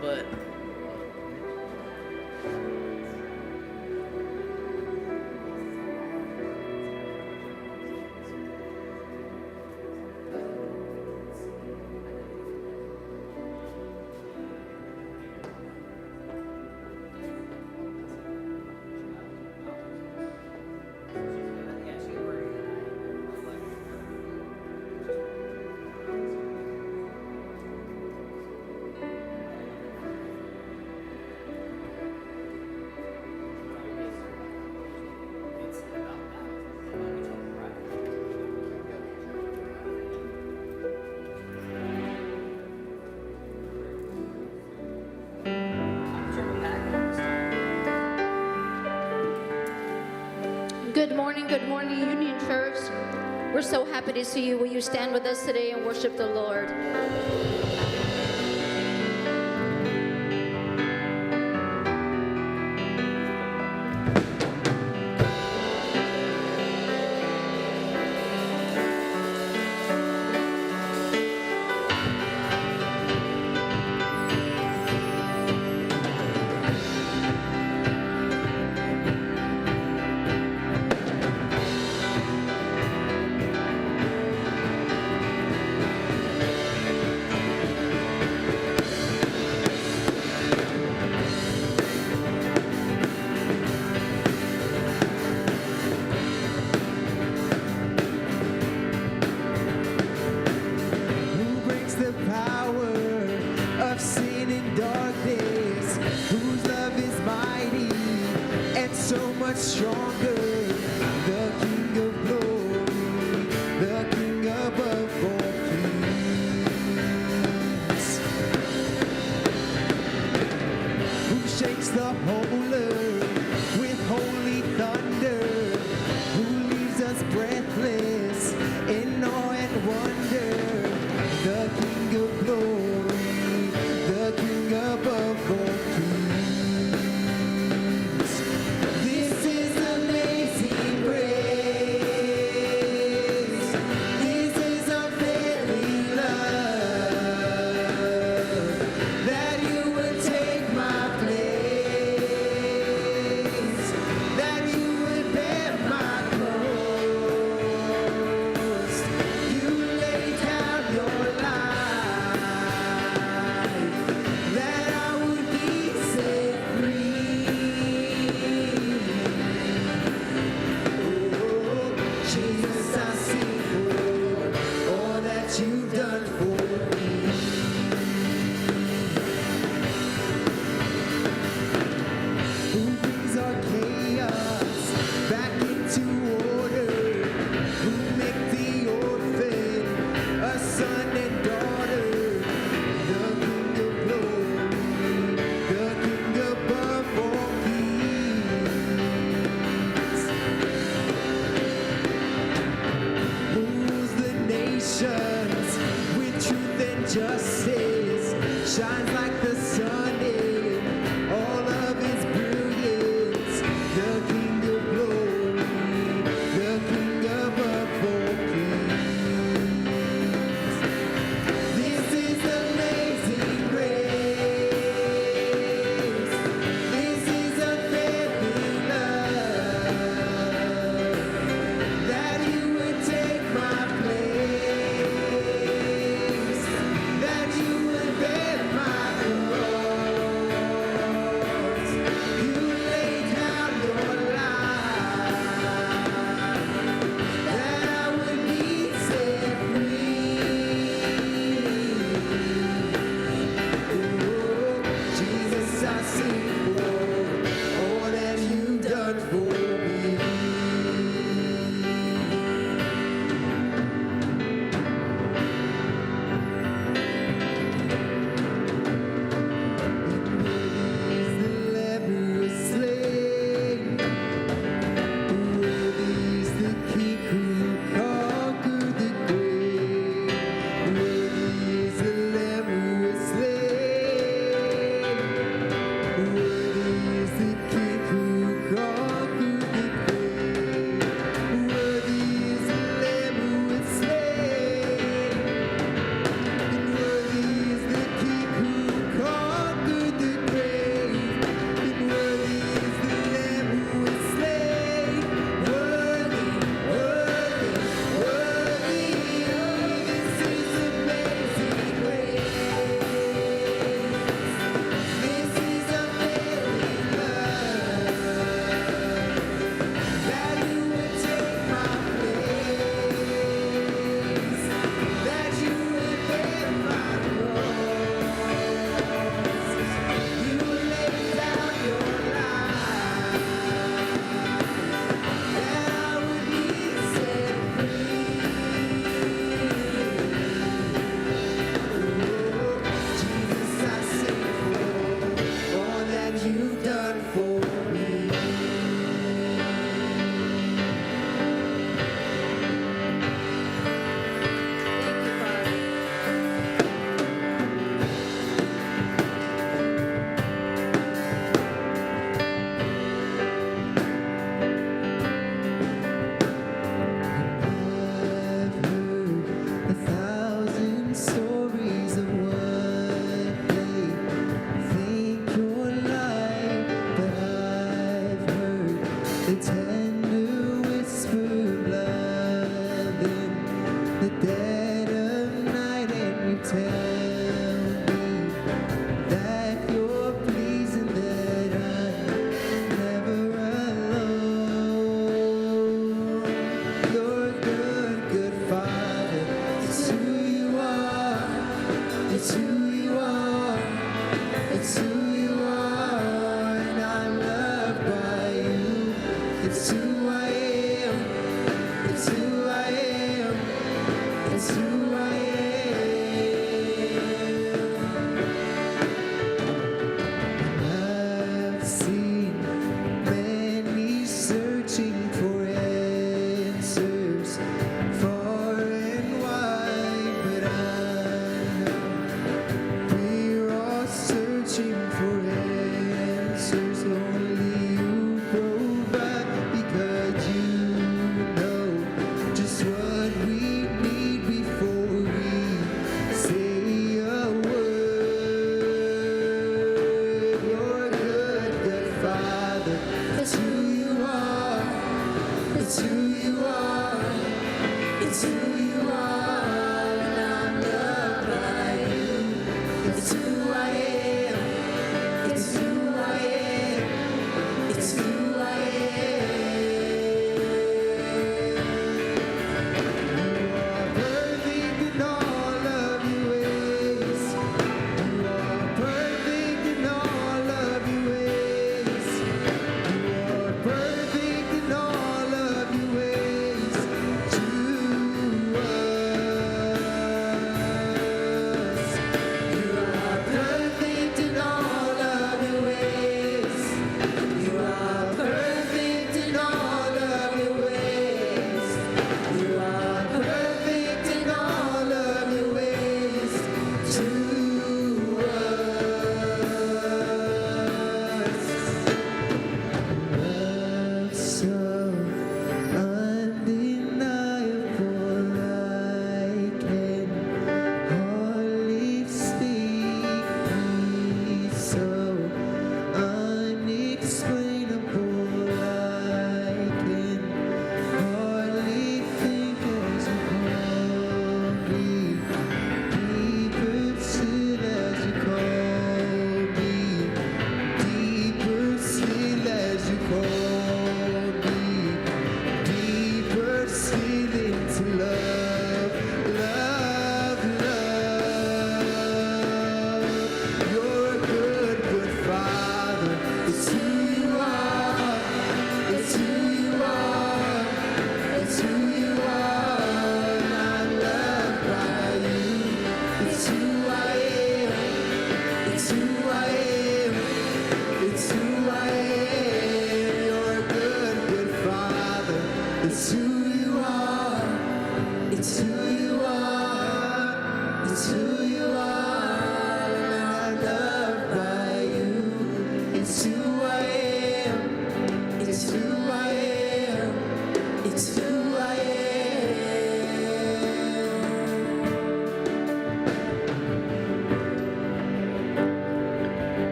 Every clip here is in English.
But good morning, Union Church. We're so happy to see you. Will you stand with us today and worship the Lord? Stronger, the King of glory, the King above all kings, who shakes the whole earth with holy thunder, who leaves us breathless in awe and wonder, the King of glory, the King above all kings. That you would take my place.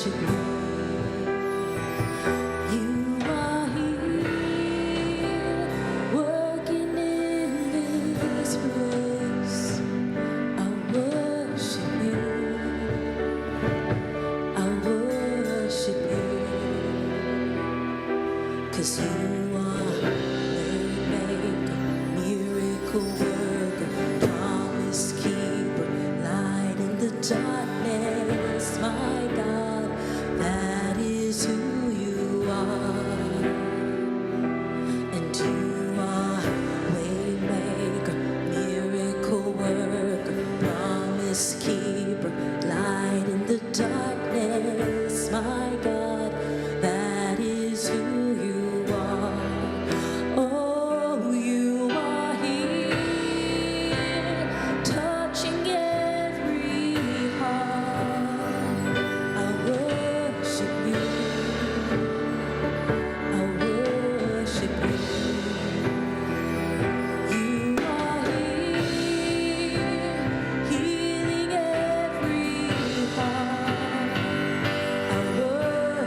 worship you. You are here, working in this place. I worship you. I worship you. 'Cause you are waymaker, miracle worker, promise keeper, light in the darkness. My God, that is who you are. And you are waymaker, miracle worker, promise keeper, light in the darkness. My God, that is who you are. Oh, you are here, touching every heart. I worship you. I worship you. You are here, healing every heart. I worship you.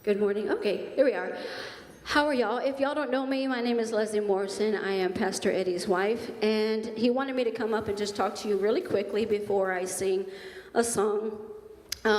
Good morning. Okay, here we are. How are y'all? If y'all don't know me, my name is Leslie Morrison. I am Pastor Eddie's wife, and he wanted me to come up and just talk to you really quickly before I sing a song.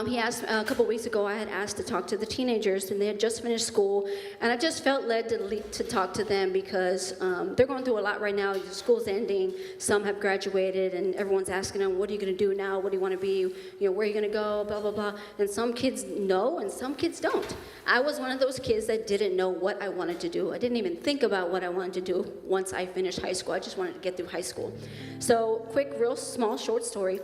He asked a couple weeks ago, I had asked to talk to the teenagers, and they had just finished school, and I just felt led to talk to them because they're going through a lot right now. The school's ending, some have graduated, and everyone's asking them, what are you going to do now? What do you want to be? Where are you going to go? Blah, blah, blah. And some kids know, and some kids don't. I was one of those kids that didn't know what I wanted to do. I didn't even think about what I wanted to do once I finished high school. I just wanted to get through high school. So, quick, real small, short story.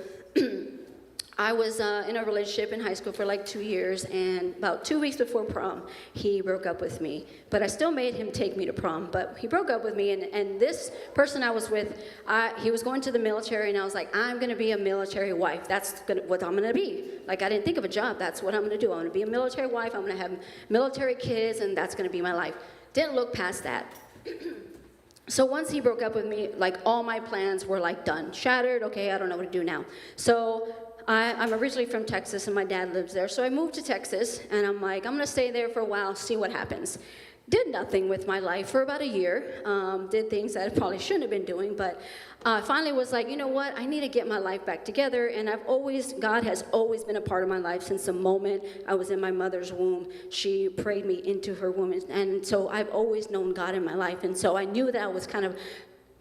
I was in a relationship in high school for like 2 years, and about 2 weeks before prom, he broke up with me. But I still made him take me to prom, but he broke up with me, and this person I was with, he was going to the military, and I was like, I'm gonna be a military wife. That's what I'm gonna be. Like, I didn't think of a job. That's what I'm gonna do. I'm gonna be a military wife. I'm gonna have military kids, and that's gonna be my life. Didn't look past that. So once he broke up with me, like, all my plans were like done, shattered. Okay, I don't know what to do now. So I'm originally from Texas, and my dad lives there. So I moved to Texas, and I'm like, I'm going to stay there for a while, see what happens. Did nothing with my life for about a year. Did things that I probably shouldn't have been doing, but finally was like, you know what? I need to get my life back together. And God has always been a part of my life since the moment I was in my mother's womb. She prayed me into her womb. And so I've always known God in my life. And so I knew that I was kind of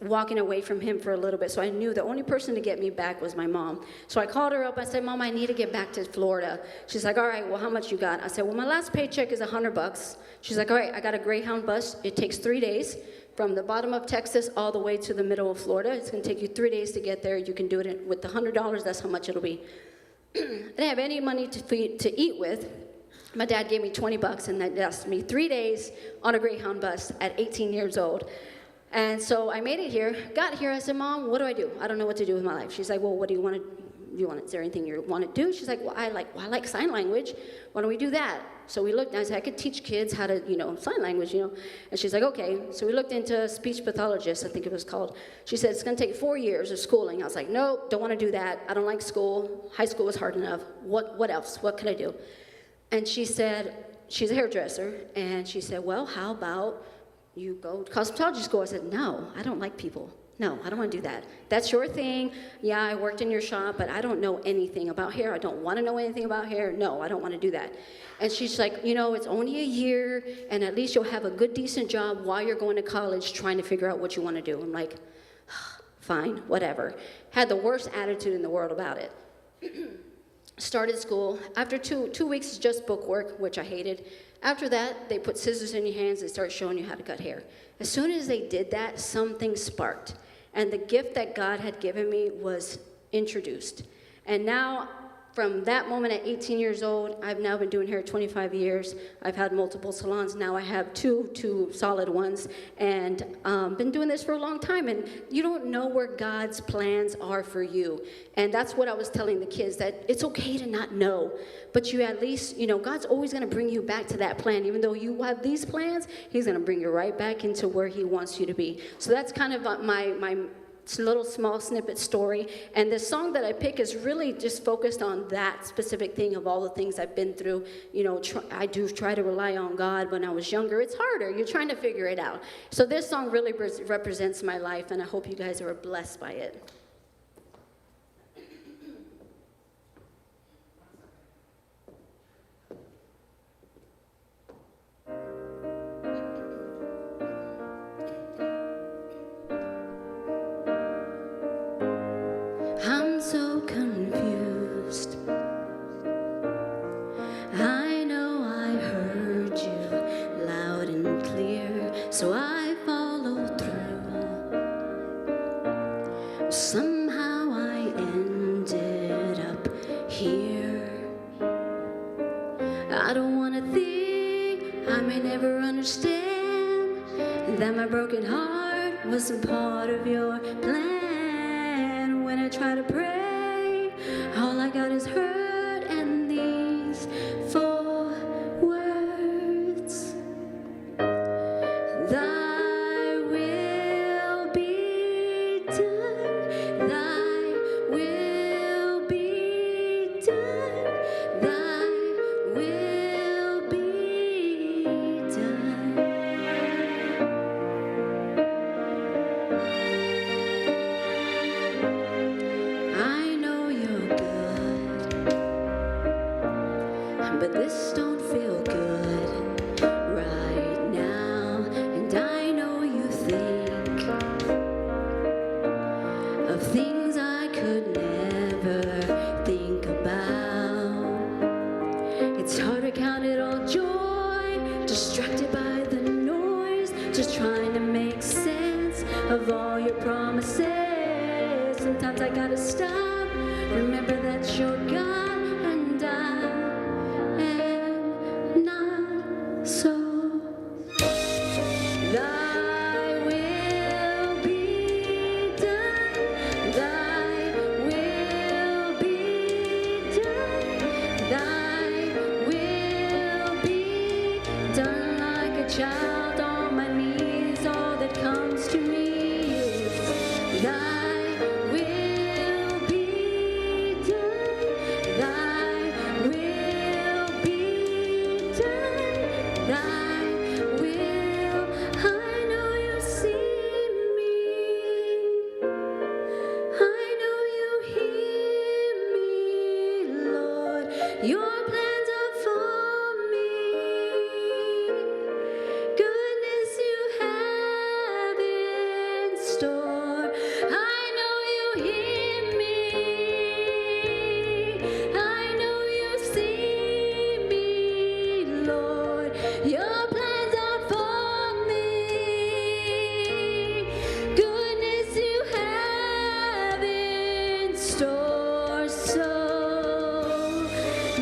walking away from him for a little bit. So I knew the only person to get me back was my mom. So I called her up. I said, Mom, I need to get back to Florida. She's like, all right, well, how much you got? I said, well, my last paycheck is $100. She's like, all right, I got a Greyhound bus. It takes 3 days from the bottom of Texas all the way to the middle of Florida. It's going to take you 3 days to get there. You can do it with the $100. That's how much it'll be. I didn't have any money to eat with. My dad gave me $20, and that lasted me 3 days on a Greyhound bus at 18 years old. And so I made it here, got here. I said, Mom, what do? I don't know what to do with my life. She's like, well, what do you want to, is there anything you want to do? She's like, well, I like sign language. Why don't we do that? So we looked, and I said, I could teach kids how to, sign language, And she's like, okay. So we looked into speech pathologist, I think it was called. She said, it's going to take 4 years of schooling. I was like, nope, don't want to do that. I don't like school. High school was hard enough. What else? What can I do? And she said, she's a hairdresser. And she said, well, how about you go to cosmetology school? I said, no, I don't like people. No, I don't want to do that. That's your thing. Yeah, I worked in your shop, but I don't know anything about hair. I don't want to know anything about hair. No, I don't want to do that. And she's like, it's only a year, and at least you'll have a good, decent job while you're going to college trying to figure out what you want to do. I'm like, fine, whatever. Had the worst attitude in the world about it. Started school. After two weeks, just book work, which I hated. After that, they put scissors in your hands and start showing you how to cut hair. As soon as they did that, something sparked. And the gift that God had given me was introduced. And now, from that moment at 18 years old, I've now been doing hair 25 years. I've had multiple salons. Now I have two solid ones, and been doing this for a long time. And you don't know where God's plans are for you. And that's what I was telling the kids, that it's okay to not know. But you at least, God's always going to bring you back to that plan. Even though you have these plans, he's going to bring you right back into where he wants you to be. So that's kind of my little small snippet story. And the song that I pick is really just focused on that specific thing of all the things I've been through. I do try to rely on God. When I was younger, it's harder. You're trying to figure it out. So this song really represents my life, and I hope you guys are blessed by it. I'm so confused. I know I heard you loud and clear, so I followed through. Somehow I ended up here. I don't want to think I may never understand that my broken heart wasn't part of your plan. When I try to pray, all I got is hurt and these 4 words. Thy will be done. Thy will be done. Thy will be distracted by the noise, just trying to make sense of all your promises. Sometimes I gotta stop, remember that you're God and I am not so. Thy will be done, thy will be done, thy will be done. Like a child on my knees, all that comes to me is thy will be done, thy will be done, thy will. I know you see me, I know you hear me, Lord. Your plans are for me, goodness you have in store. I know you hear me, I know you see me, Lord. Your plans are for me, goodness you have in store. So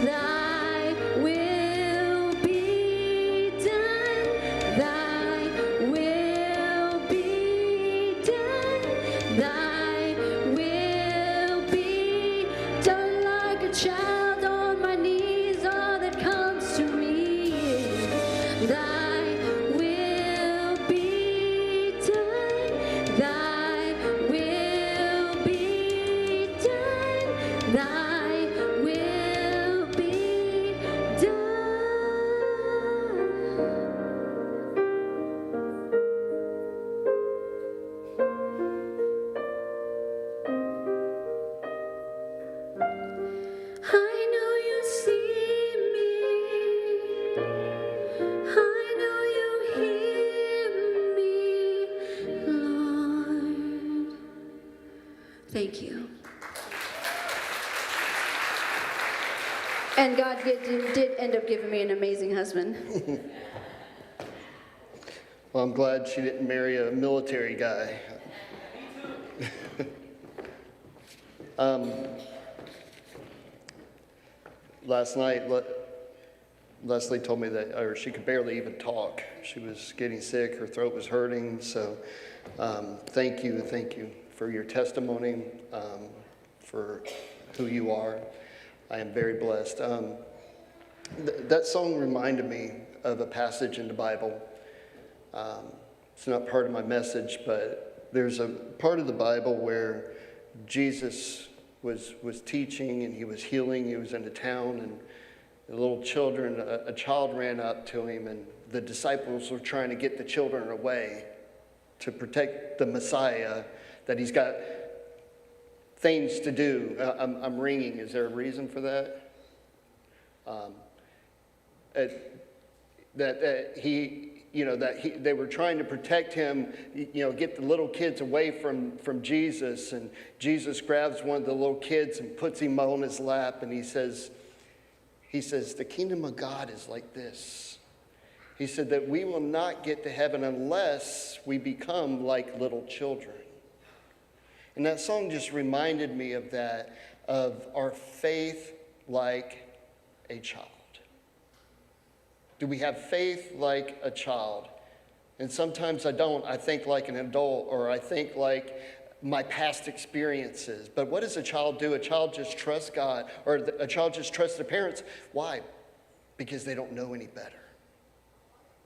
thy will be done, thy will be done, thy will be done. Like a child on my knees, all that comes to me is thy will be done, thy will be done, thy will be done. I know you see me, I know you hear me, Lord. Thank you. And God did end up giving me an amazing husband. Well, I'm glad she didn't marry a military guy. Last night, Leslie told me that she could barely even talk. She was getting sick, her throat was hurting. So thank you for your testimony, for who you are. I am very blessed. That song reminded me of a passage in the Bible. It's not part of my message, but there's a part of the Bible where Jesus was teaching and he was healing. He was in a town, and the little children, a child ran up to him, and the disciples were trying to get the children away to protect the Messiah, that he's got things to do. I'm ringing. Is there a reason for that? They were trying to protect him, get the little kids away from Jesus. And Jesus grabs one of the little kids and puts him on his lap, and he says, the kingdom of God is like this. He said that we will not get to heaven unless we become like little children. And that song just reminded me of that, of our faith like a child. Do we have faith like a child? And sometimes I don't. I think like an adult, or I think like my past experiences. But what does a child do? A child just trusts God, or a child just trusts their parents. Why? Because they don't know any better.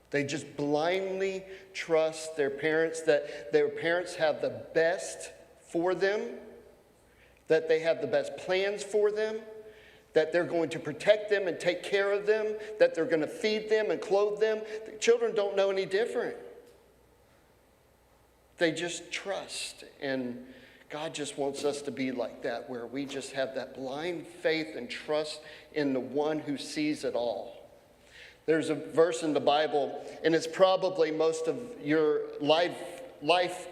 They just blindly trust their parents, that their parents have the best for them, that they have the best plans for them, that they're going to protect them and take care of them, that they're going to feed them and clothe them. The children don't know any different. They just trust. And God just wants us to be like that, where we just have that blind faith and trust in the one who sees it all. There's a verse in the Bible, and it's probably most of your life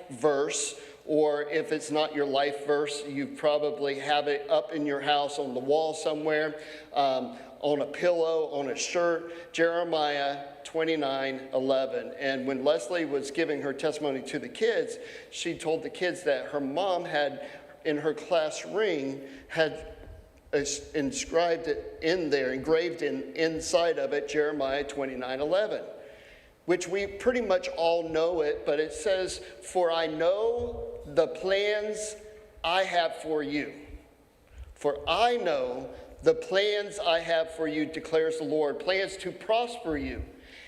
verse, or if it's not your life verse, you probably have it up in your house on the wall somewhere. on a pillow, on a shirt, Jeremiah 29:11. And when Leslie was giving her testimony to the kids, she told the kids that her mom had, in her class ring, had inscribed it in there, engraved inside of it, Jeremiah 29:11, which we pretty much all know it, but it says, "For I know the plans I have for you. For I know the plans I have for you, declares the Lord, plans to prosper you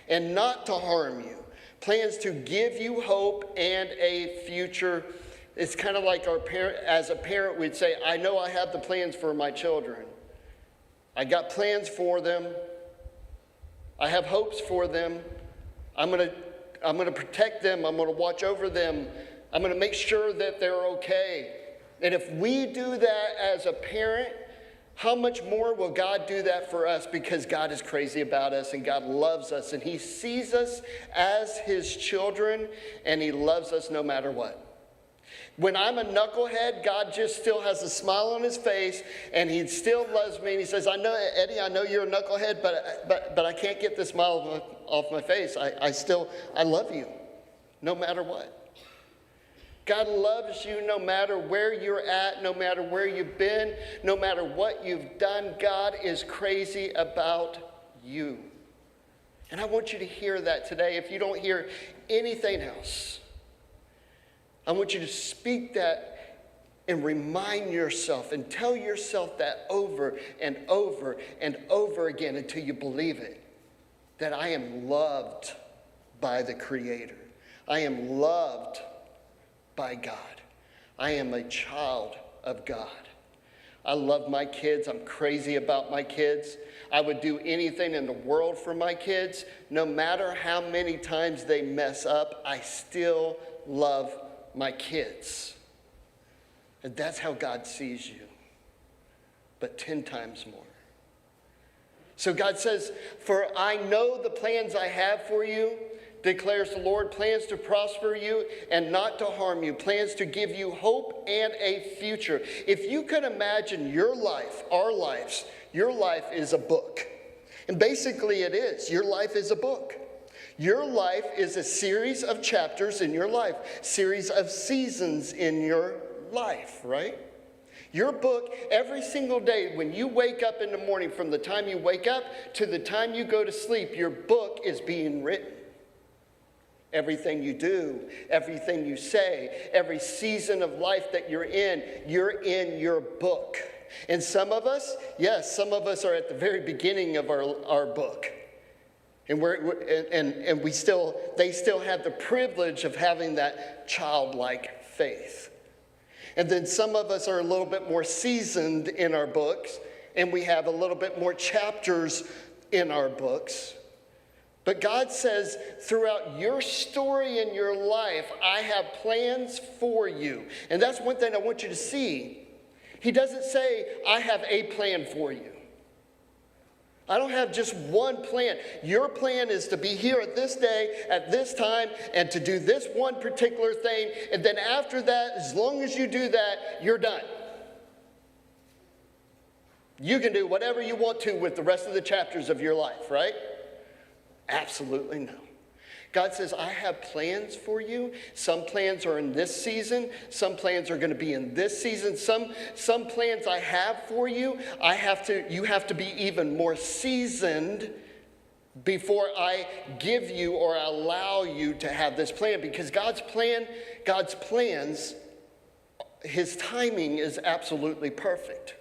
and not to harm you, plans to give you hope and a future." It's kind of like as a parent, we'd say, I know I have the plans for my children. I got plans for them. I have hopes for them. I'm gonna protect them. I'm gonna watch over them. I'm gonna make sure that they're okay. And if we do that as a parent, how much more will God do that for us? Because God is crazy about us and God loves us and He sees us as His children and He loves us no matter what. When I'm a knucklehead, God just still has a smile on His face and He still loves me. And He says, I know, Eddie, I know you're a knucklehead, but I can't get the smile off my face. I love you no matter what. God loves you no matter where you're at, no matter where you've been, no matter what you've done. God is crazy about you. And I want you to hear that today. If you don't hear anything else, I want you to speak that and remind yourself and tell yourself that over and over and over again until you believe it, that I am loved by the Creator. I am loved by God. I am a child of God. I love my kids. I'm crazy about my kids. I would do anything in the world for my kids. No matter how many times they mess up, I still love my kids. And that's how God sees you, but 10 times more. So God says, "For I know the plans I have for you, declares the Lord, plans to prosper you and not to harm you, plans to give you hope and a future." If you could imagine your life, our lives, your life is a book. And basically it is. Your life is a book. Your life is a series of chapters in your life, series of seasons in your life, right? Your book, every single day, when you wake up in the morning, from the time you wake up to the time you go to sleep, your book is being written. Everything you do, everything you say, every season of life that you're in your book. And some of us, yes, some of us are at the very beginning of our book. And they still have the privilege of having that childlike faith. And then some of us are a little bit more seasoned in our books, and we have a little bit more chapters in our books. But God says, throughout your story in your life, I have plans for you. And that's one thing I want you to see. He doesn't say, I have a plan for you. I don't have just one plan. Your plan is to be here at this day, at this time, and to do this one particular thing. And then after that, as long as you do that, you're done. You can do whatever you want to with the rest of the chapters of your life, right? Absolutely no. God says, I have plans for you. Some plans are in this season. Some plans are going to be in this season. Some plans I have for you, you have to be even more seasoned before I give you or allow you to have this plan. Because God's plans, His timing is absolutely perfect.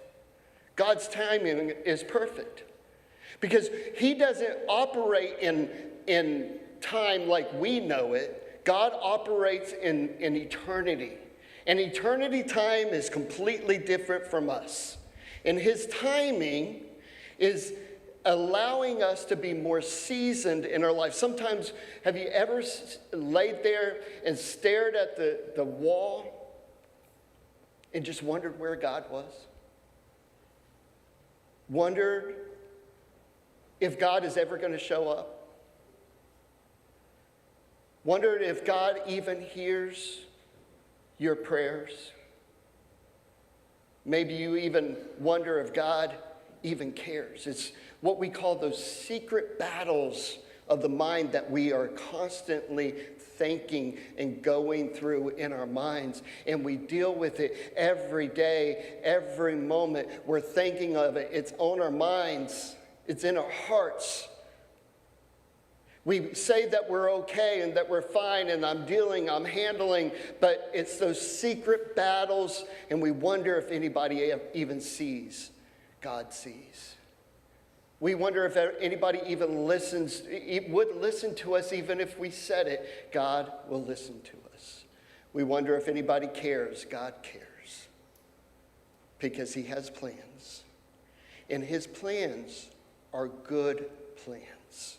God's timing is perfect. Because He doesn't operate in time like we know it. God operates in eternity. And eternity time is completely different from us. And His timing is allowing us to be more seasoned in our life. Sometimes, have you ever laid there and stared at the wall and just wondered where God was? Wondered if God is ever going to show up? Wondered if God even hears your prayers? Maybe you even wonder if God even cares. It's what we call those secret battles of the mind that we are constantly thinking and going through in our minds. And we deal with it every day, every moment. We're thinking of it. It's on our minds. It's in our hearts. We say that we're okay and that we're fine and I'm handling, but it's those secret battles, and we wonder if anybody even sees. God sees. We wonder if anybody even would listen to us even if we said it. God will listen to us. We wonder if anybody cares. God cares. Because he has plans. And his plans are good plans.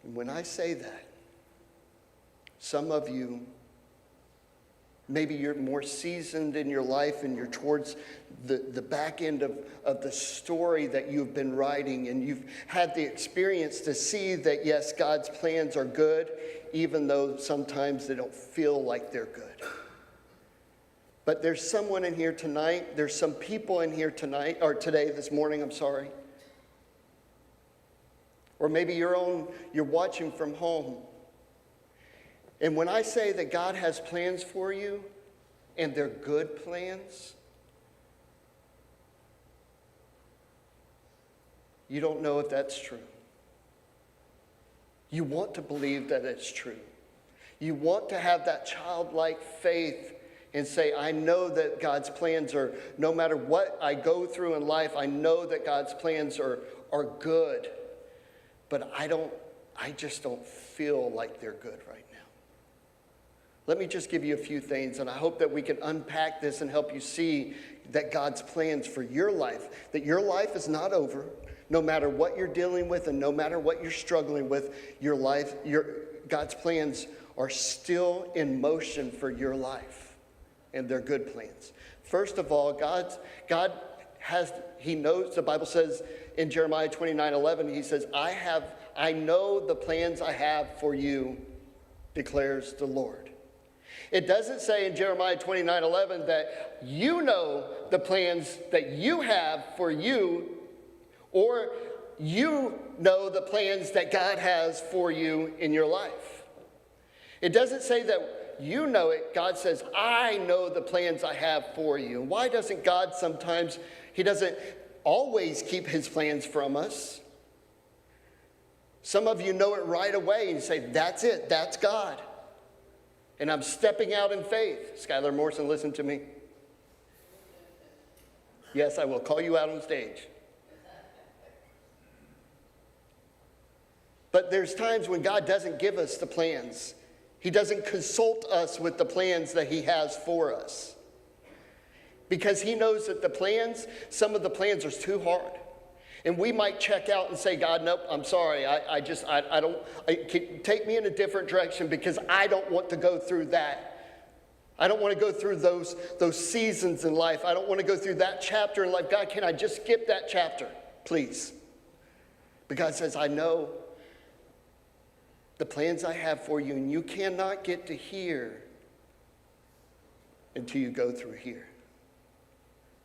And when I say that, some of you, maybe you're more seasoned in your life and you're towards the back end of the story that you've been writing, and you've had the experience to see that, yes, God's plans are good, even though sometimes they don't feel like they're good. But there's someone in here tonight, there's some people in here tonight, or today, this morning, I'm sorry. Or maybe you're watching from home. And when I say that God has plans for you, and they're good plans, you don't know if that's true. You want to believe that it's true. You want to have that childlike faith and say, I know that God's plans are, no matter what I go through in life, I know that God's plans are good. But I just don't feel like they're good right now. Let me just give you a few things, and I hope that we can unpack this and help you see that God's plans for your life, that your life is not over, no matter what you're dealing with and no matter what you're struggling with, God's plans are still in motion for your life, and they're good plans. First of all, he knows, the Bible says in Jeremiah 29:11, he says, I know the plans I have for you, declares the Lord. It doesn't say in Jeremiah 29:11 that you know the plans that you have for you, or you know the plans that God has for you in your life. It doesn't say that you know it. God says, I know the plans I have for you. Why doesn't God sometimes, he doesn't always keep his plans from us? Some of you know it right away and you say, that's it, that's God. And I'm stepping out in faith. Skylar Morrison, listen to me. Yes, I will call you out on stage. But there's times when God doesn't give us the plans. He doesn't consult us with the plans that he has for us. Because he knows that some of the plans are too hard. And we might check out and say, God, nope, I'm sorry. Take me in a different direction because I don't want to go through that. I don't want to go through those seasons in life. I don't want to go through that chapter in life. God, can I just skip that chapter, please? But God says, I know the plans I have for you, and you cannot get to here until you go through here.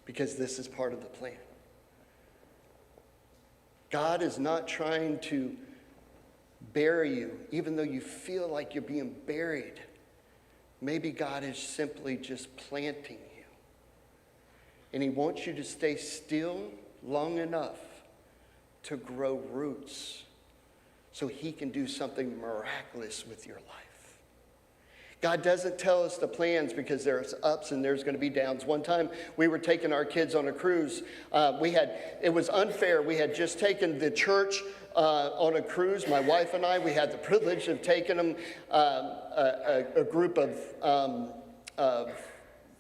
Because this is part of the plan. God is not trying to bury you, even though you feel like you're being buried. Maybe God is simply just planting you. And he wants you to stay still long enough to grow roots so he can do something miraculous with your life. God doesn't tell us the plans because there's ups and there's going to be downs. One time we were taking our kids on a cruise. It was unfair. We had just taken the church on a cruise. My wife and I, we had the privilege of taking them, a group of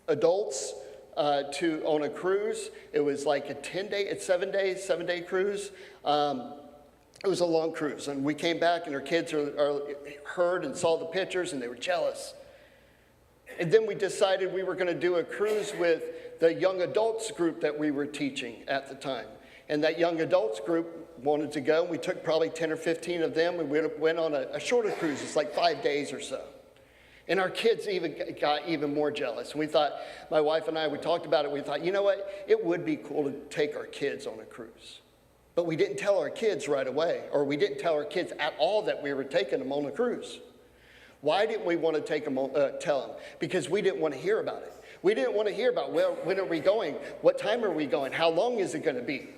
adults on a cruise. It was like a 7-day cruise. It was a long cruise, and we came back, and our kids heard and saw the pictures, and they were jealous. And then we decided we were going to do a cruise with the young adults group that we were teaching at the time. And that young adults group wanted to go. We took probably 10 or 15 of them, and we went on a shorter cruise. It's like 5 days or so. And our kids even got even more jealous. And we thought, my wife and I, we talked about it. We thought, you know what? It would be cool to take our kids on a cruise. But we didn't tell our kids right away, or we didn't tell our kids at all that we were taking them on a cruise. Why didn't we want to tell them? Because we didn't want to hear about it. We didn't want to hear about, well, when are we going? What time are we going? How long is it going to be?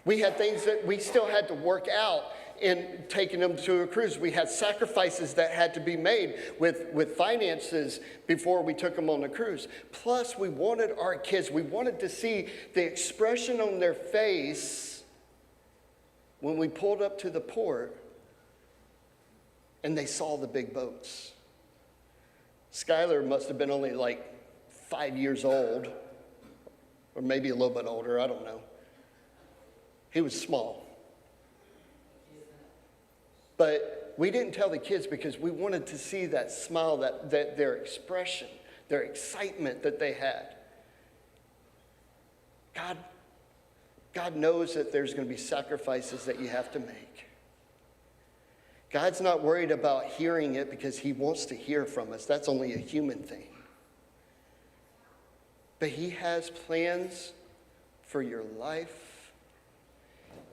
We had things that we still had to work out in taking them to a cruise. We had sacrifices that had to be made with finances before we took them on the cruise. Plus, we wanted our kids, we wanted to see the expression on their face when we pulled up to the port and they saw the big boats. Skylar must have been only like 5 years old, or maybe a little bit older, I don't know. He was small. But we didn't tell the kids because we wanted to see that smile, that their expression, their excitement that they had. God knows that there's going to be sacrifices that you have to make. God's not worried about hearing it because he wants to hear from us. That's only a human thing. But he has plans for your life,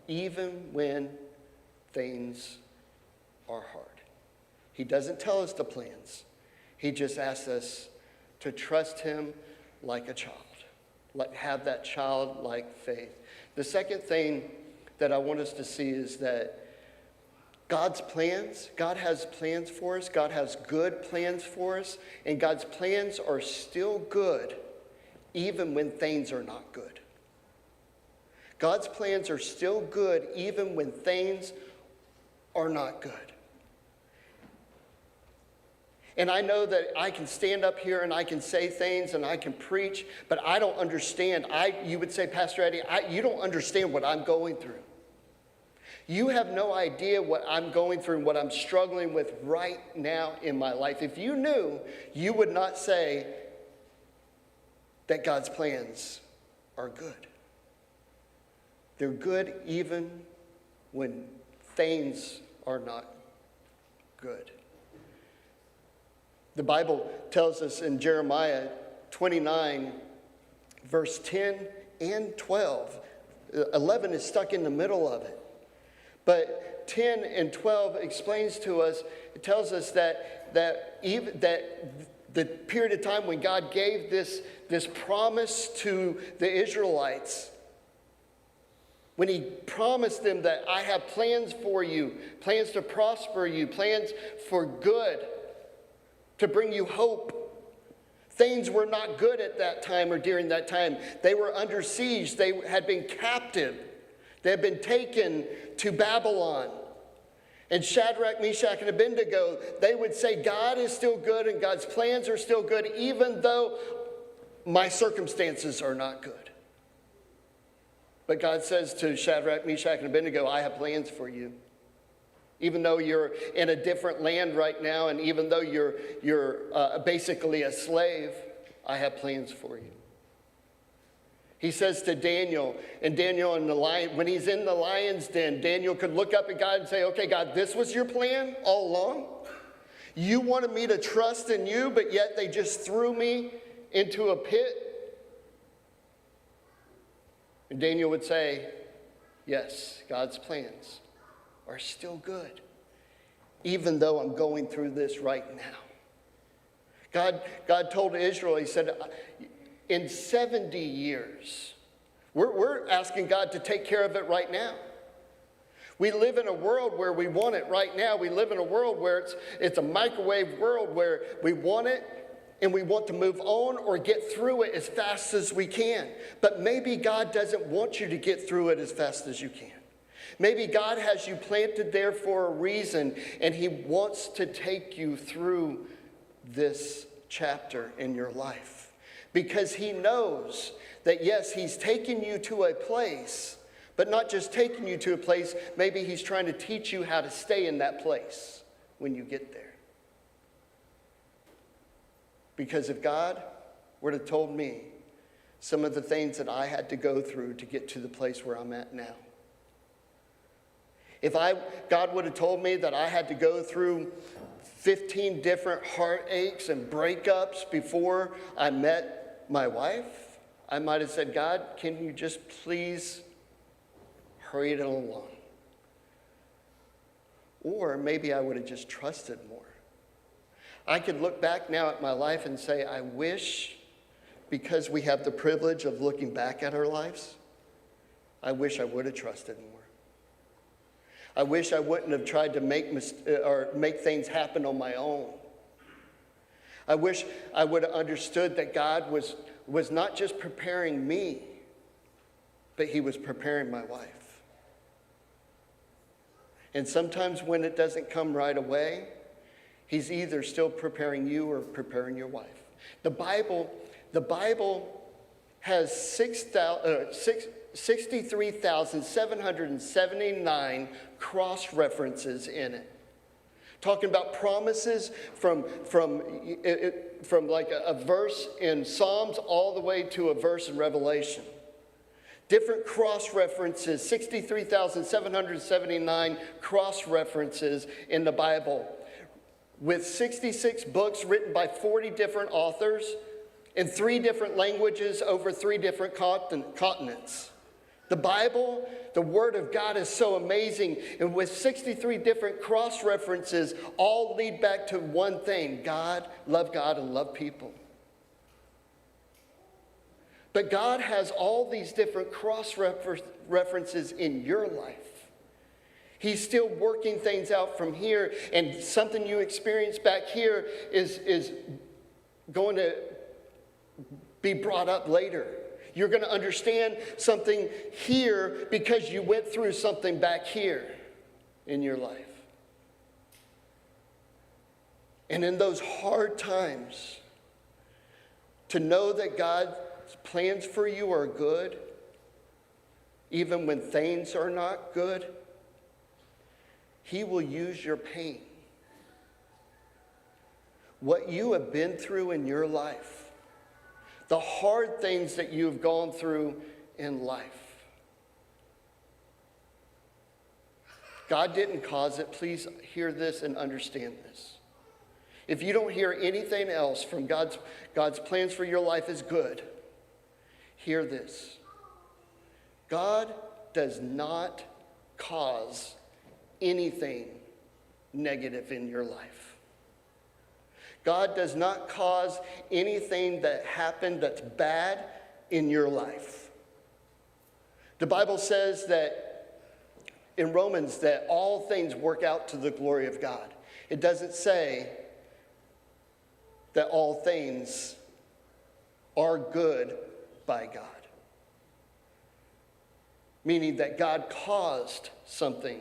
even when things are hard. He doesn't tell us the plans. He just asks us to trust him like a child. Have that childlike faith. The second thing that I want us to see is that God's plans, God has plans for us. God has good plans for us. And God's plans are still good even when things are not good. God's plans are still good even when things are not good. And I know that I can stand up here and I can say things and I can preach, but I don't understand. You would say, Pastor Eddie, you don't understand what I'm going through. You have no idea what I'm going through and what I'm struggling with right now in my life. If you knew, you would not say that God's plans are good. They're good even when things are not good. The Bible tells us in Jeremiah 29, verse 10 and 12. 11 is stuck in the middle of it. But 10 and 12 explains to us, it tells us that the period of time when God gave this promise to the Israelites, when he promised them that I have plans for you, plans to prosper you, plans for good, to bring you hope. Things were not good at that time or during that time. They were under siege. They had been captive. They had been taken to Babylon. And Shadrach, Meshach, and Abednego, they would say, God is still good and God's plans are still good, even though my circumstances are not good. But God says to Shadrach, Meshach, and Abednego, I have plans for you. Even though you're in a different land right now, and even though you're basically a slave, I have plans for you. He says to Daniel, and Daniel in the lion, when he's in the lion's den, Daniel could look up at God and say, okay, God, this was your plan all along? You wanted me to trust in you, but yet they just threw me into a pit? And Daniel would say, yes, God's plans are still good, even though I'm going through this right now. God told Israel, he said, in 70 years, we're asking God to take care of it right now. We live in a world where we want it right now. We live in a world where it's a microwave world where we want it and we want to move on or get through it as fast as we can. But maybe God doesn't want you to get through it as fast as you can. Maybe God has you planted there for a reason, and he wants to take you through this chapter in your life. Because he knows that, yes, he's taken you to a place, but not just taking you to a place, maybe he's trying to teach you how to stay in that place when you get there. Because if God were to have told me some of the things that I had to go through to get to the place where I'm at now, if God would have told me that I had to go through 15 different heartaches and breakups before I met my wife, I might have said, God, can you just please hurry it along? Or maybe I would have just trusted more. I could look back now at my life and say, I wish, because we have the privilege of looking back at our lives, I wish I would have trusted more. I wish I wouldn't have tried to make things happen on my own. I wish I would have understood that God was not just preparing me, but he was preparing my wife. And sometimes when it doesn't come right away, he's either still preparing you or preparing your wife. The Bible has 63,779 cross-references in it. Talking about promises from like a verse in Psalms all the way to a verse in Revelation. Different cross-references, 63,779 cross-references in the Bible, with 66 books written by 40 different authors in 3 different languages over 3 different continents. The Bible, the Word of God, is so amazing, and with 63 different cross-references, all lead back to one thing: God, and love people. But God has all these different cross-references in your life. He's still working things out from here, and something you experience back here is going to be brought up later. You're going to understand something here because you went through something back here in your life. And in those hard times, to know that God's plans for you are good, even when things are not good, he will use your pain. What you have been through in your life, the hard things that you've gone through in life. God didn't cause it. Please hear this and understand this. If you don't hear anything else from God's plans for your life is good, hear this. God does not cause anything negative in your life. God does not cause anything that happened that's bad in your life. The Bible says that in Romans that all things work out to the glory of God. It doesn't say that all things are good by God. Meaning that God caused something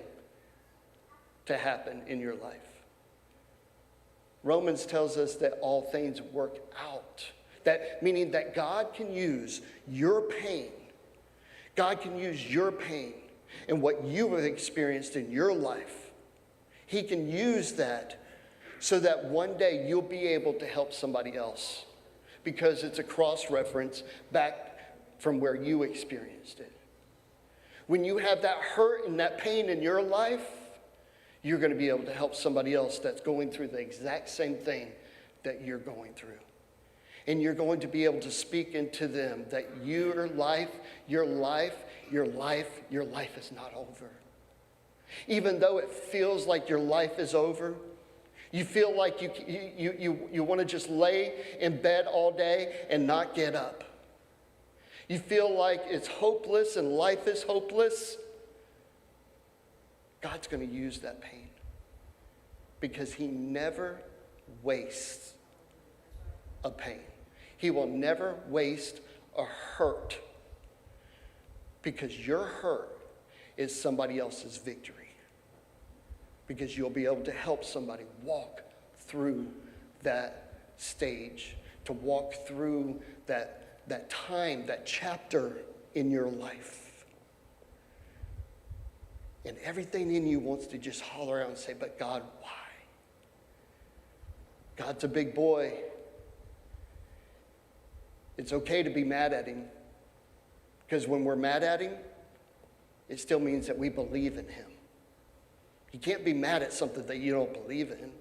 to happen in your life. Romans tells us that all things work out. That meaning that God can use your pain. God can use your pain and what you have experienced in your life. He can use that so that one day you'll be able to help somebody else, because it's a cross-reference back from where you experienced it. When you have that hurt and that pain in your life, you're going to be able to help somebody else that's going through the exact same thing that you're going through. And you're going to be able to speak into them that your life is not over. Even though it feels like your life is over, you feel like you want to just lay in bed all day and not get up. You feel like it's hopeless and life is hopeless. God's going to use that pain because he never wastes a pain. He will never waste a hurt, because your hurt is somebody else's victory, because you'll be able to help somebody walk through that stage, to walk through that time, that chapter in your life. And everything in you wants to just holler out and say, but God, why? God's a big boy. It's okay to be mad at him, because when we're mad at him, it still means that we believe in him. You can't be mad at something that you don't believe in.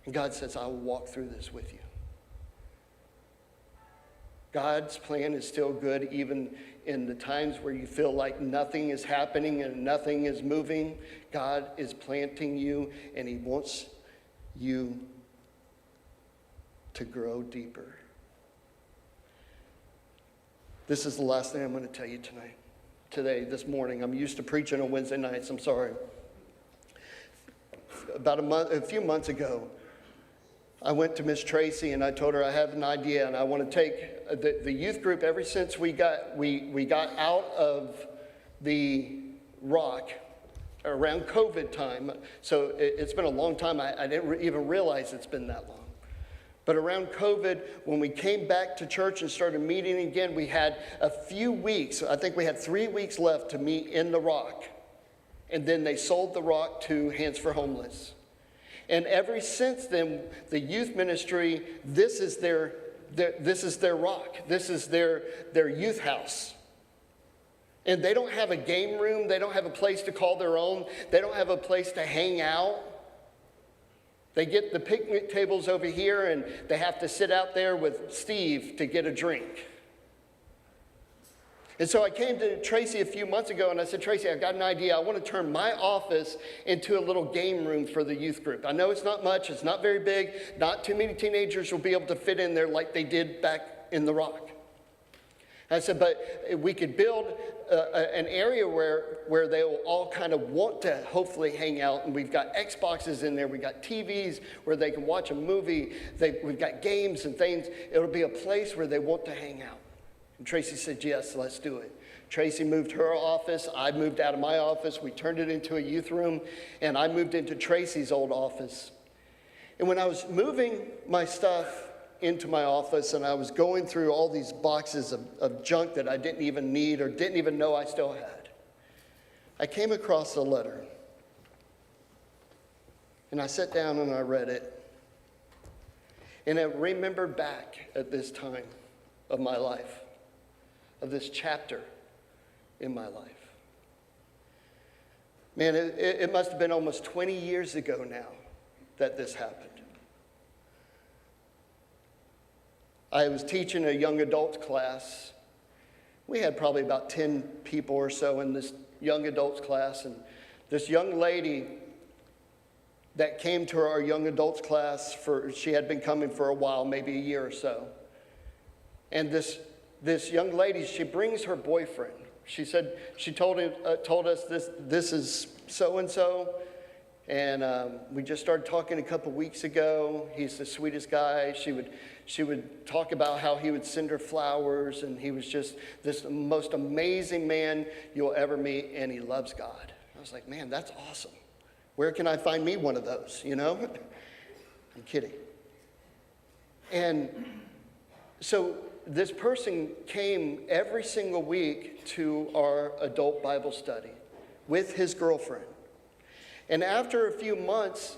And God says, I will walk through this with you. God's plan is still good even in the times where you feel like nothing is happening and nothing is moving. God is planting you, and he wants you to grow deeper. This is the last thing I'm going to tell you this morning. I'm used to preaching on Wednesday nights. I'm sorry. About a few months ago, I went to Miss Tracy and I told her I have an idea and I want to take the youth group. Ever since we got out of the rock around COVID time, so it's been a long time. I didn't even realize it's been that long. But around COVID, when we came back to church and started meeting again, we had a few weeks. I think we had 3 weeks left to meet in the rock. And then they sold the rock to Hands for Homeless. And ever since then, the youth ministry, this is their rock. This is their youth house. And they don't have a game room. They don't have a place to call their own. They don't have a place to hang out. They get the picnic tables over here, and they have to sit out there with Steve to get a drink. And so I came to Tracy a few months ago, and I said, Tracy, I've got an idea. I want to turn my office into a little game room for the youth group. I know it's not much. It's not very big. Not too many teenagers will be able to fit in there like they did back in the rock. I said, but we could build an area where they will all kind of want to hopefully hang out. And we've got Xboxes in there. We've got TVs where they can watch a movie. We've got games and things. It'll be a place where they want to hang out. And Tracy said, yes, let's do it. Tracy moved her office. I moved out of my office. We turned it into a youth room. And I moved into Tracy's old office. And when I was moving my stuff into my office and I was going through all these boxes of junk that I didn't even need or didn't even know I still had, I came across a letter. And I sat down and I read it. And I remembered back at this time of my life, of this chapter in my life. Man, it must have been almost 20 years ago now that this happened. I was teaching a young adults class. We had probably about 10 people or so in this young adults class, and this young lady that came to our young adults class, she had been coming for a while, maybe a year or so. And this young lady, she brings her boyfriend. She said, she told us this is so-and-so. And we just started talking a couple weeks ago. He's the sweetest guy. She would talk about how he would send her flowers, and he was just this most amazing man you'll ever meet, and he loves God. I was like, man, that's awesome. Where can I find me one of those, you know? I'm kidding. And so this person came every single week to our adult Bible study with his girlfriend. And after a few months,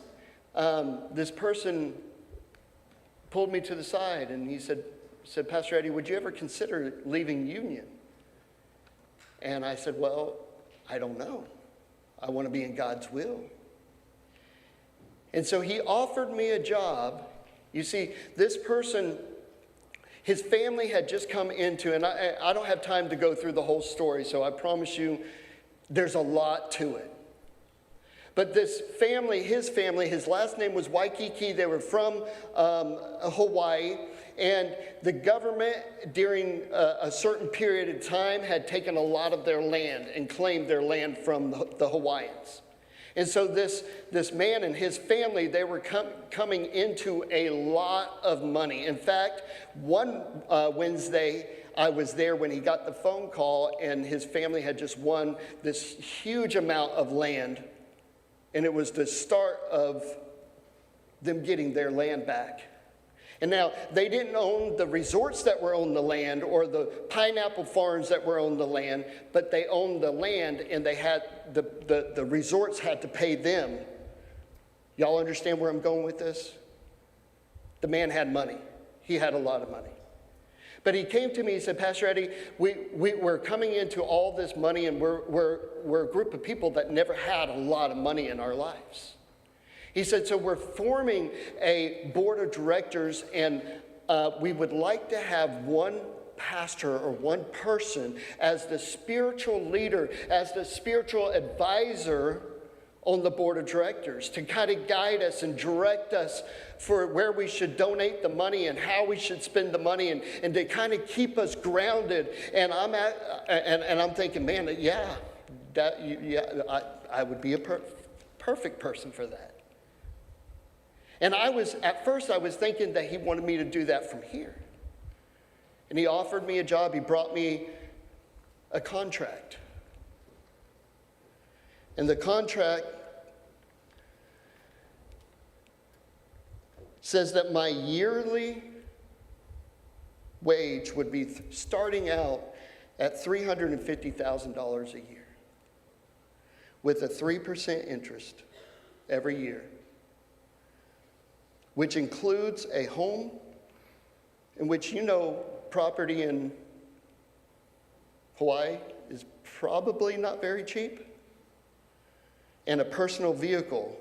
this person pulled me to the side and he said, Pastor Eddie, would you ever consider leaving Union? And I said, well, I don't know. I want to be in God's will. And so he offered me a job. You see, this person, his family had just come into, and I don't have time to go through the whole story, so I promise you there's a lot to it. But this family, his last name was Waikiki. They were from Hawaii. And the government, during a certain period of time, had taken a lot of their land and claimed their land from the Hawaiians. And so this man and his family, they were coming into a lot of money. In fact, one Wednesday, I was there when he got the phone call, and his family had just won this huge amount of land. And it was the start of them getting their land back. And now, they didn't own the resorts that were on the land or the pineapple farms that were on the land, but they owned the land, and they had the resorts had to pay them. Y'all understand where I'm going with this? The man had money. He had a lot of money. But he came to me, he said, Pastor Eddie, we're coming into all this money, and we're a group of people that never had a lot of money in our lives. He said, so we're forming a board of directors, and we would like to have one pastor or one person as the spiritual leader, as the spiritual advisor on the board of directors to kind of guide us and direct us for where we should donate the money and how we should spend the money, and to kind of keep us grounded. And I'm thinking, man, I would be a perfect person for that. And at first I was thinking that he wanted me to do that from here. And he offered me a job. He brought me a contract. And the contract says that my yearly wage would be starting out at $350,000 a year with a 3% interest every year, which includes a home in which, property in Hawaii is probably not very cheap, and a personal vehicle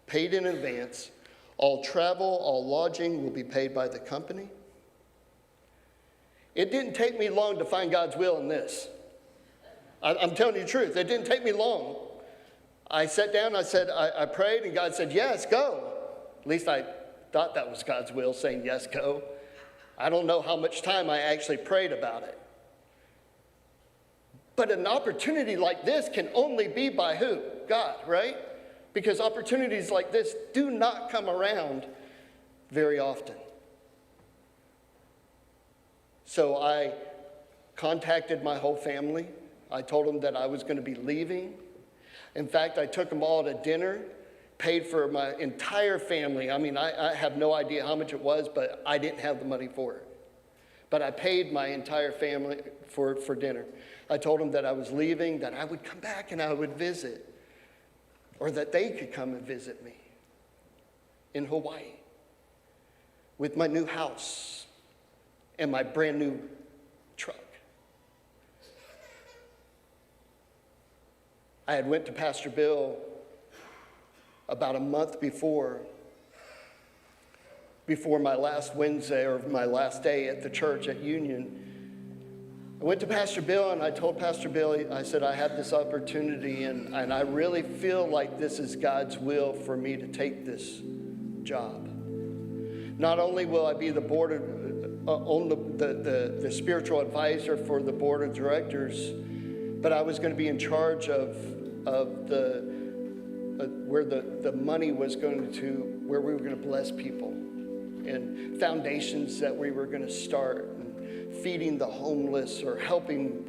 paid in advance. All travel, all lodging will be paid by the company. It didn't take me long to find God's will in this. I'm telling you the truth. It didn't take me long. I sat down, I prayed, and God said, yes, go. At least I thought that was God's will, saying, yes, go. I don't know how much time I actually prayed about it. But an opportunity like this can only be by who? God, right? Because opportunities like this do not come around very often. So I contacted my whole family. I told them that I was going to be leaving. In fact, I took them all to dinner, paid for my entire family. I mean, I have no idea how much it was, but I didn't have the money for it. But I paid my entire family for dinner. I told them that I was leaving, that I would come back and I would visit, or that they could come and visit me in Hawaii with my new house and my brand new truck. I had went to Pastor Bill about a month before my last Wednesday or my last day at the church at Union. I went to Pastor Bill and I told Pastor Bill, I said, I have this opportunity and I really feel like this is God's will for me to take this job. Not only will I be the board of, the spiritual advisor for the board of directors, but I was going to be in charge of where the money was going to, where we were going to bless people, and foundations that we were going to start, and feeding the homeless or helping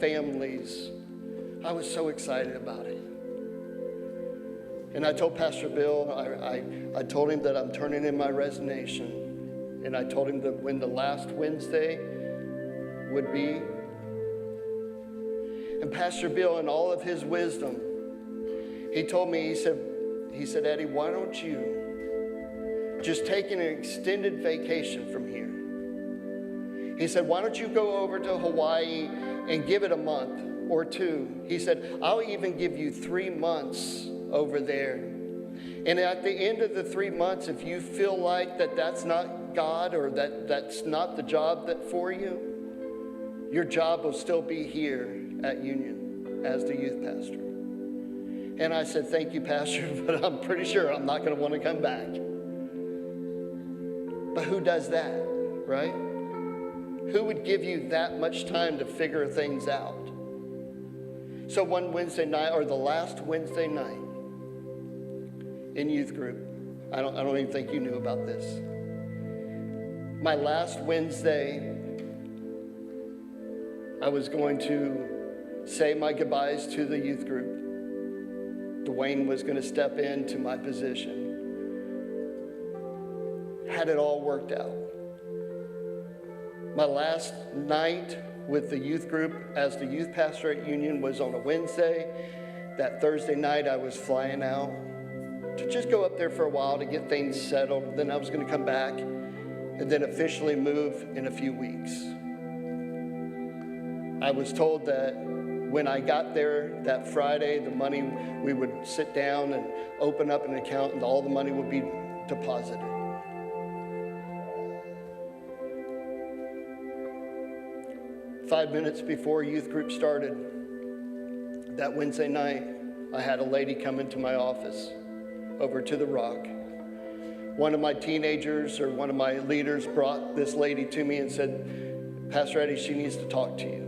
families. I was so excited about it. And I told Pastor Bill, I told him that I'm turning in my resignation, and I told him that when the last Wednesday would be. And Pastor Bill, in all of his wisdom, he told me, he said, Eddie, why don't you just take an extended vacation from here? He said, why don't you go over to Hawaii and give it a month or two? He said, I'll even give you 3 months over there. And at the end of the 3 months, if you feel like that's not God or that's not the job for you, your job will still be here at Union as the youth pastor. And I said, thank you, Pastor, but I'm pretty sure I'm not going to want to come back. But who does that, right? Who would give you that much time to figure things out? So one Wednesday night, or the last Wednesday night in youth group, I don't even think you knew about this. My last Wednesday, I was going to say my goodbyes to the youth group. Dwayne was going to step into my position. Had it all worked out. My last night with the youth group as the youth pastor at Union was on a Wednesday. That Thursday night I was flying out to just go up there for a while to get things settled. Then I was going to come back and then officially move in a few weeks. I was told that when I got there that Friday, the money, we would sit down and open up an account and all the money would be deposited. Five minutes before youth group started, that Wednesday night, I had a lady come into my office over to the Rock. One of my teenagers or one of my leaders brought this lady to me and said, Pastor Eddie, she needs to talk to you.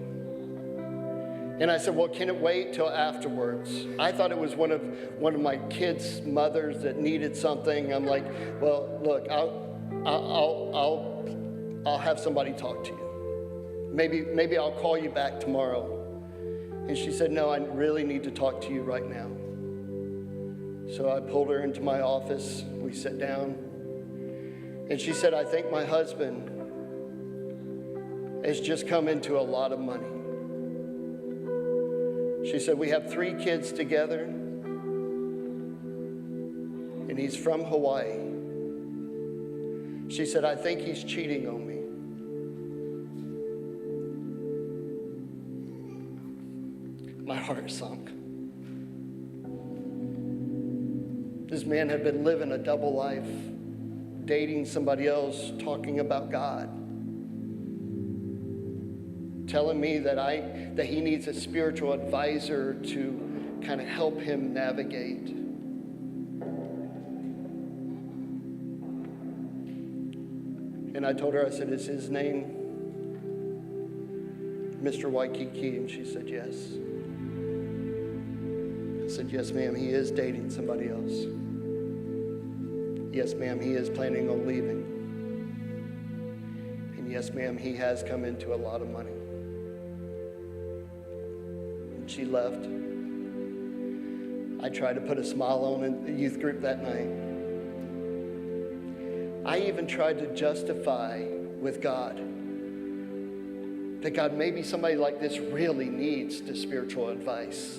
And I said, well, can it wait till afterwards? I thought it was one of my kids' mothers that needed something. I'm like, well, look, I'll have somebody talk to you. Maybe I'll call you back tomorrow. And she said, no, I really need to talk to you right now. So I pulled her into my office. We sat down. And she said, I think my husband has just come into a lot of money. She said, we have 3 kids together, and he's from Hawaii. She said, I think he's cheating on me. My heart sunk. This man had been living a double life, dating somebody else, talking about God, telling me that he needs a spiritual advisor to kind of help him navigate. And I told her, I said, is his name Mr. Waikiki? And she said, yes. I said, yes, ma'am, he is dating somebody else. Yes, ma'am, he is planning on leaving. And yes, ma'am, he has come into a lot of money. She left. I tried to put a smile on in the youth group that night. I even tried to justify with God that God, maybe somebody like this really needs the spiritual advice.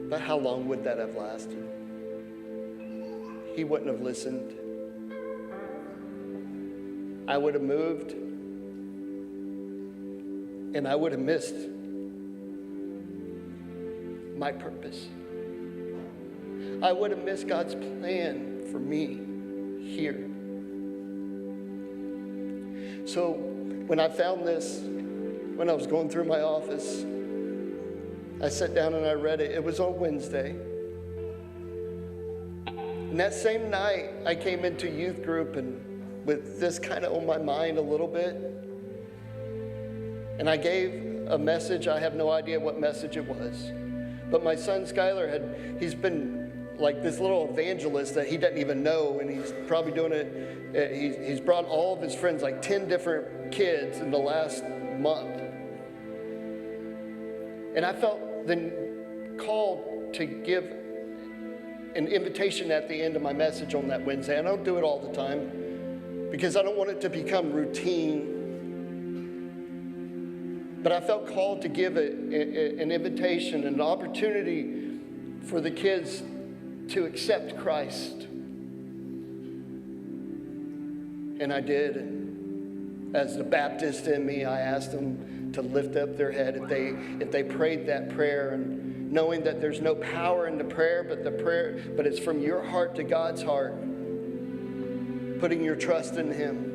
But how long would that have lasted? He wouldn't have listened. I would have moved. And I would have missed my purpose. I would have missed God's plan for me here. So when I found this, when I was going through my office, I sat down and I read it. It was on Wednesday. And that same night, I came into youth group and with this kind of on my mind a little bit. And I gave a message. I have no idea what message it was. But my son Skylar he's been like this little evangelist that he doesn't even know. And he's probably doing it. He's brought all of his friends, like 10 different kids in the last month. And I felt then called to give an invitation at the end of my message on that Wednesday. I don't do it all the time because I don't want it to become routine. But I felt called to give an invitation, an opportunity for the kids to accept Christ. And I did. And as the Baptist in me, I asked them to lift up their head if they prayed that prayer, and knowing that there's no power in the prayer, but it's from your heart to God's heart, putting your trust in Him.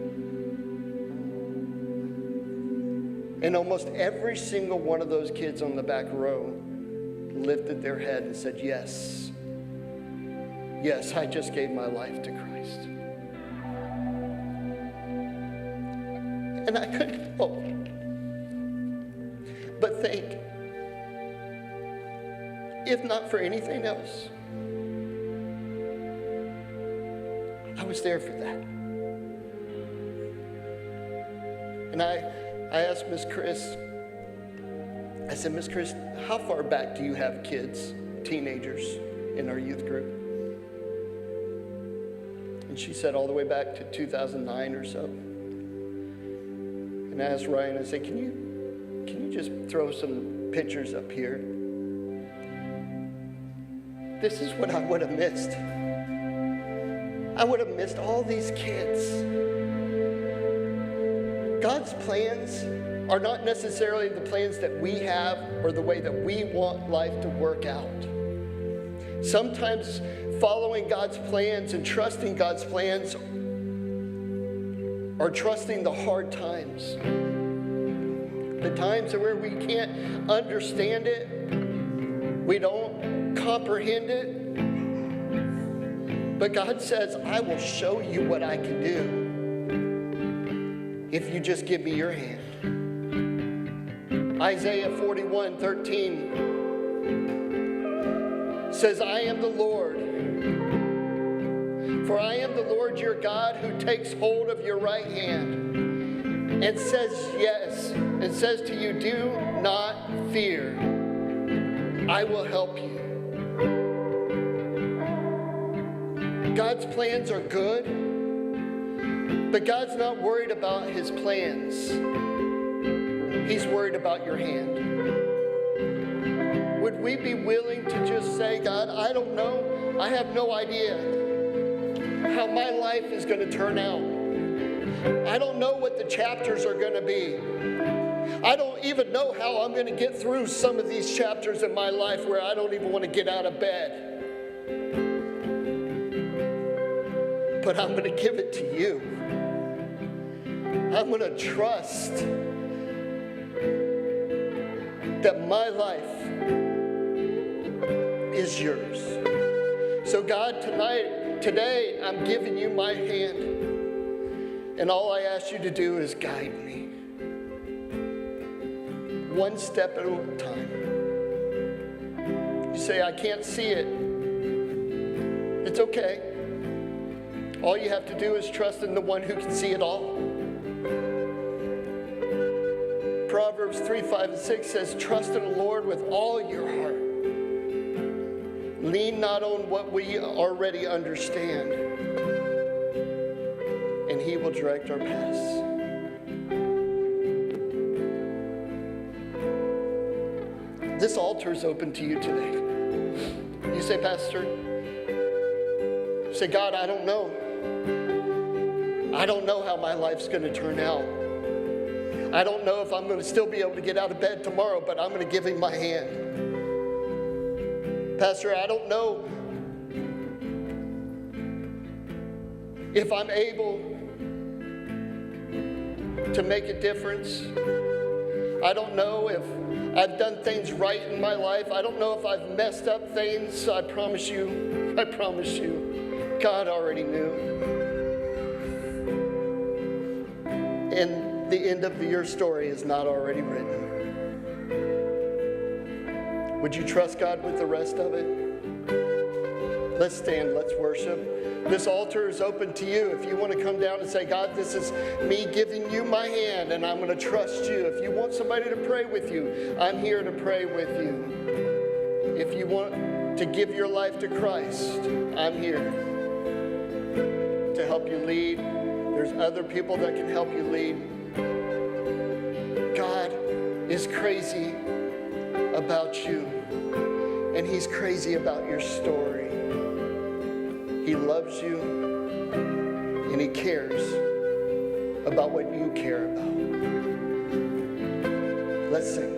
And almost every single one of those kids on the back row lifted their head and said, yes, yes, I just gave my life to Christ. And I couldn't help but think, if not for anything else, I was there for that. And I asked Miss Chris, I said, Miss Chris, how far back do you have kids, teenagers in our youth group? And she said all the way back to 2009 or so. And I asked Ryan, I said, can you just throw some pictures up here? This is what I would have missed. I would have missed all these kids God's plans are not necessarily the plans that we have or the way that we want life to work out. Sometimes following God's plans and trusting God's plans are trusting the hard times. The times where we can't understand it, we don't comprehend it. But God says, I will show you what I can do if you just give me your hand. Isaiah 41:13 says, I am the Lord, for I am the Lord your God who takes hold of your right hand and says yes, and says to you, do not fear, I will help you. God's plans are good, but God's not worried about his plans. He's worried about your hand. Would we be willing to just say, God, I don't know. I have no idea how my life is going to turn out. I don't know what the chapters are going to be. I don't even know how I'm going to get through some of these chapters in my life where I don't even want to get out of bed. But I'm going to give it to you. I'm going to trust that my life is yours. So God, today, I'm giving you my hand. And all I ask you to do is guide me. One step at a time. You say, I can't see it. It's okay. All you have to do is trust in the one who can see it all. Proverbs 3:5-6 says, trust in the Lord with all your heart. Lean not on what we already understand, and he will direct our paths. This altar is open to you today. You say, Pastor, say, God, I don't know. I don't know how my life's going to turn out. I don't know if I'm going to still be able to get out of bed tomorrow, but I'm going to give him my hand. Pastor, I don't know if I'm able to make a difference. I don't know if I've done things right in my life. I don't know if I've messed up things. I promise you, God already knew. And the end of your story is not already written. Would you trust God with the rest of it? Let's stand, let's worship. This altar is open to you. If you want to come down and say, God, this is me giving you my hand and I'm going to trust you. If you want somebody to pray with you, I'm here to pray with you. If you want to give your life to Christ, I'm here to help you lead. There's other people that can help you lead. God is crazy about you, and he's crazy about your story. He loves you, and he cares about what you care about. Let's sing.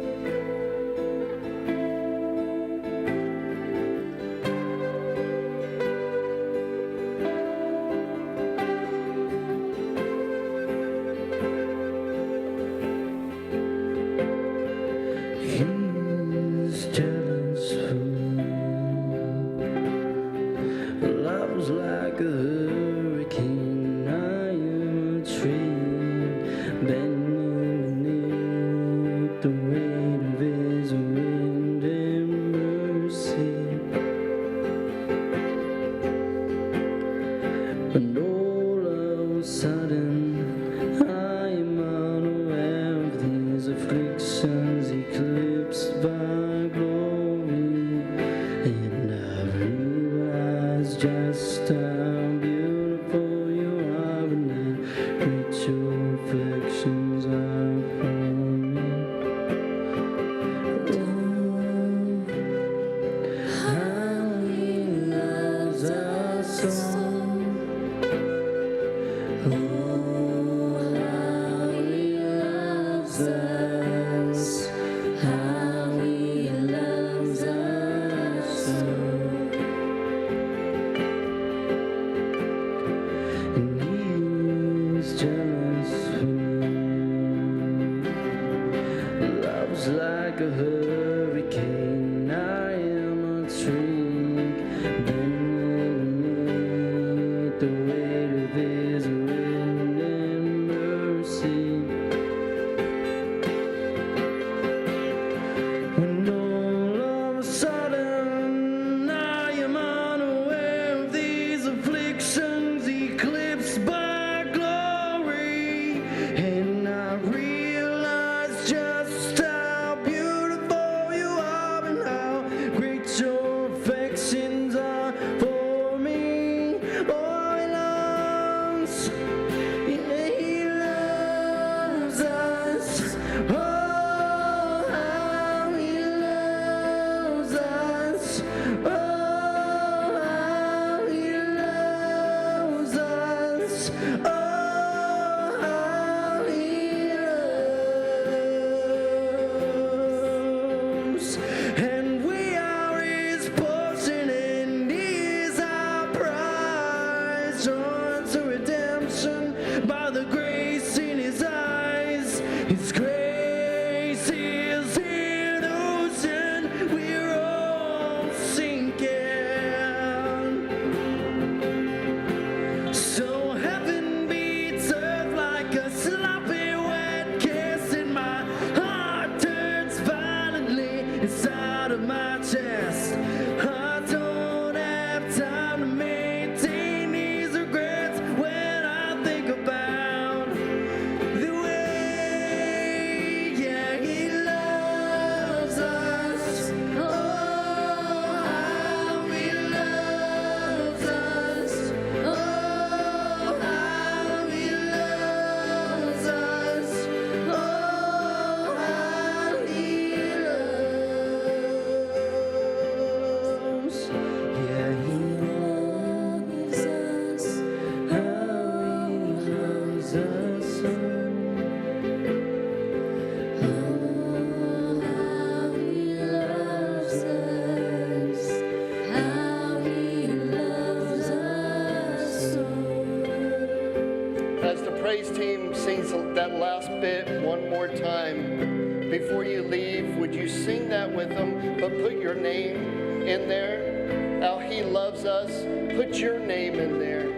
sings that last bit one more time, before you leave, would you sing that with them, but put your name in there? How he loves us. Put your name in there.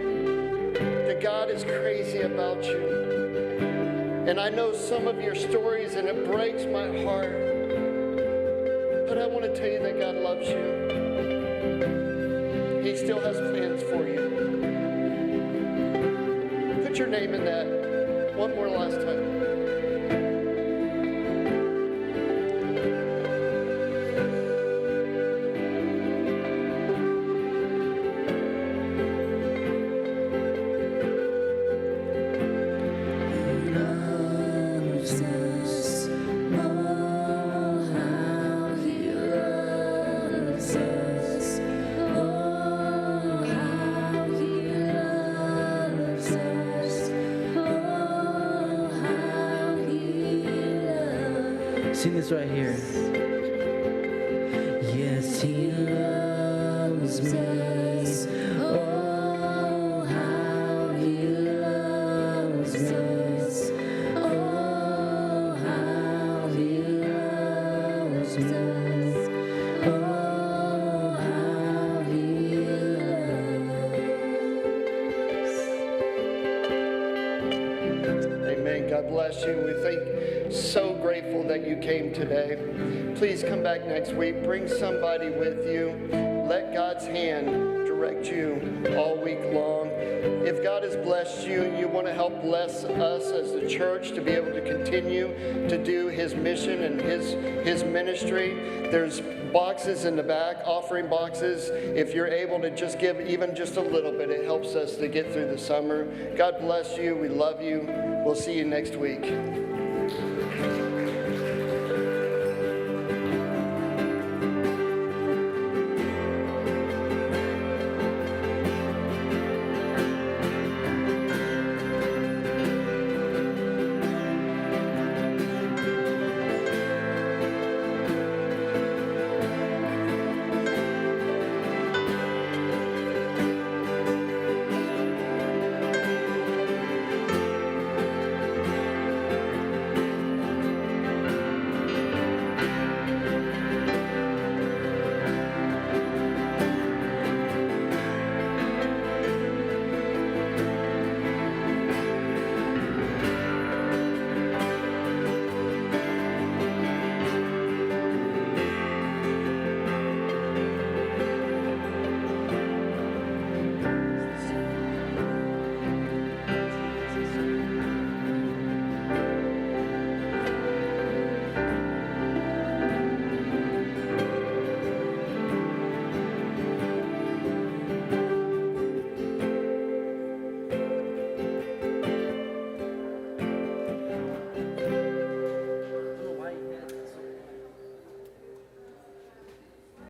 That God is crazy about you. And I know some of your stories, and it breaks my heart. But I want to tell you that God loves you. He still has plans for you. Put your name in that one more last time. Sing this right here. Yes, he loves me. Oh, how he loves us. Oh, how he loves us. Oh, how he loves. Amen. God bless you. We so grateful that you came today. Please come back next week. Bring somebody with you. Let God's hand direct you all week long. If God has blessed you and you want to help bless us as the church to be able to continue to do his mission and his ministry, there's boxes in the back, offering boxes. If you're able to just give even just a little bit, it helps us to get through the summer. God bless you. We love you. We'll see you next week.